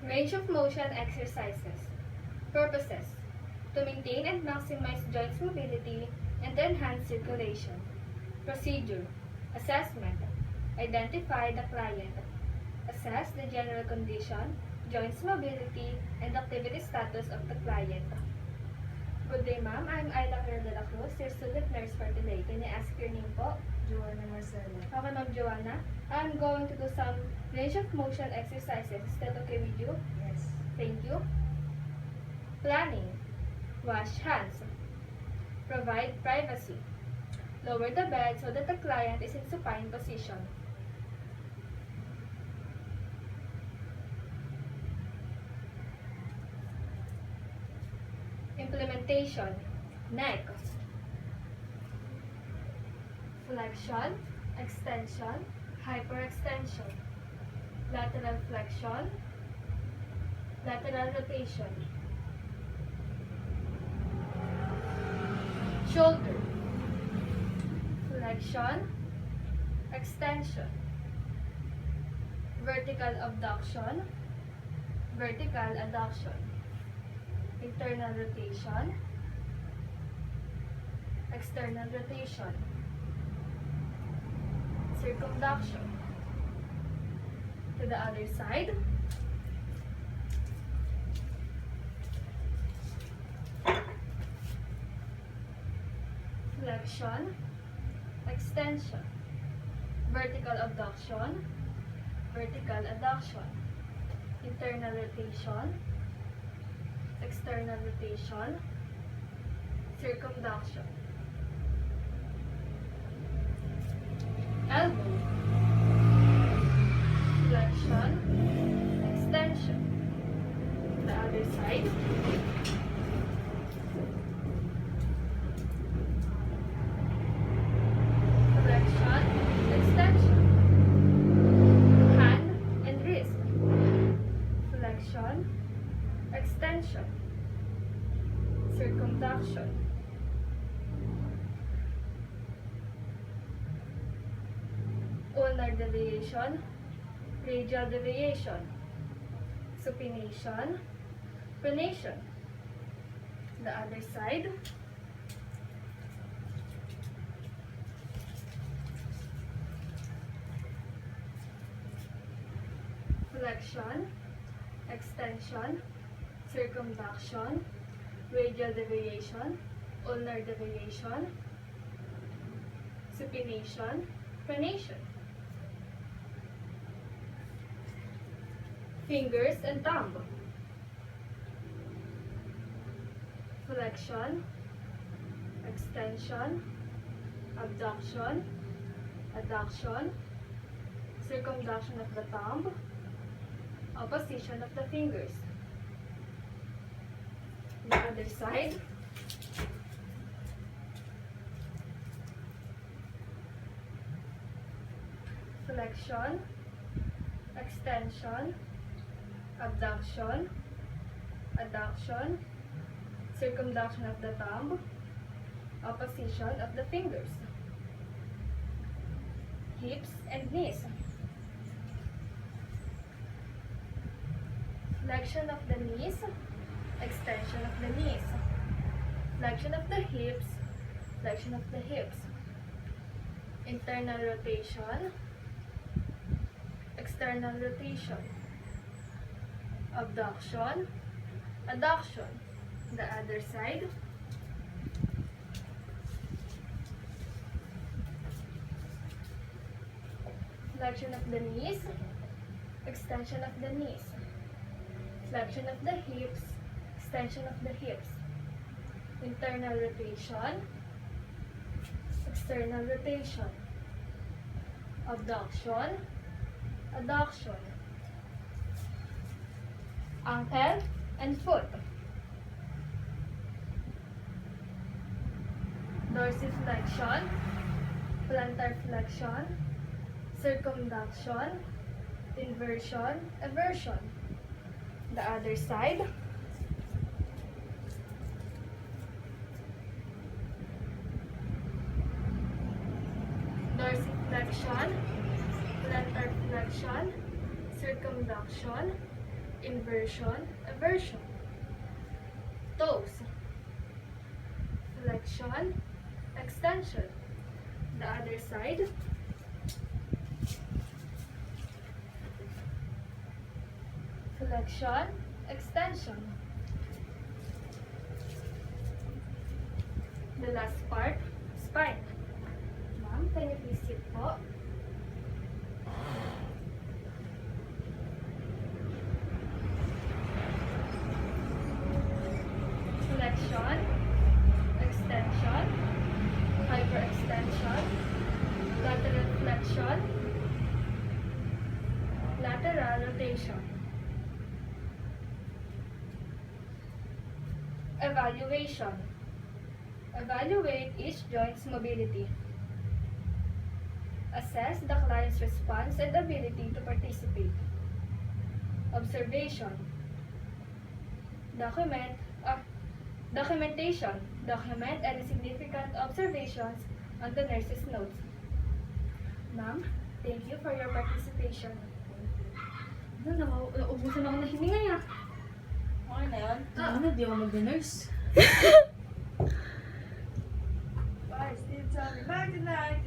Range of motion exercises. Purposes: to maintain and maximize joints mobility and to enhance circulation. Procedure: assessment. Identify the client. Assess the general condition, joints mobility, and activity status of the client. Good day, ma'am. I'm Ayla Claire de la Cruz, your student nurse for today. Can I ask your name po? Joanna Marcelo. Okay, Ma'am Joanna. I'm going to do some range of motion exercises. Is that okay with you? Yes. Thank you. Planning. Wash hands. Provide privacy. Lower the bed so that the client is in supine position. Implementation. Neck. Flexion, extension, hyperextension. Lateral flexion, lateral rotation. Shoulder. Flexion, extension. Vertical abduction, vertical adduction. Internal rotation, external rotation. Circumduction. To the other side. Flexion, extension, vertical abduction, vertical adduction, internal rotation, external rotation, circumduction. Elbow. Flexion, extension. The other side. Flexion, extension. Hand and wrist. Flexion, extension. Circumduction. Ulnar deviation, radial deviation, supination, pronation. The other side. Flexion, extension, circumduction, radial deviation, ulnar deviation, supination, pronation. Fingers and thumb. Flexion, extension, abduction, adduction, circumduction of the thumb, opposition of the fingers. The other side. Flexion, extension, abduction, adduction, circumduction of the thumb, opposition of the fingers. Hips and knees. Flexion of the knees, extension of the knees, flexion of the hips, flexion of the hips, internal rotation, external rotation, abduction, adduction. The other side. Flexion of the knees, extension of the knees, flexion of the hips, extension of the hips, internal rotation, external rotation, abduction, adduction, ankle and foot, dorsiflexion, plantar flexion, circumduction, inversion, eversion. The other side. Dorsiflexion, plantar flexion, circumduction, Inversion, eversion. Toes. Flexion, extension. The other side. Flexion, extension. The last part, spine. Ma'am, can you please sit po? Flexion, extension, hyperextension, lateral flexion, lateral rotation. Evaluation. Evaluate each joint's mobility. Assess the client's response and ability to participate. Observation. Documentation. Document any significant observations on the nurse's notes. Ma'am, thank you for your participation. Naubusan ako ng hininga niya. Okay na yun? Ano, di ako mag-nurse. Bye, Steve. Tell me. Bye, good night.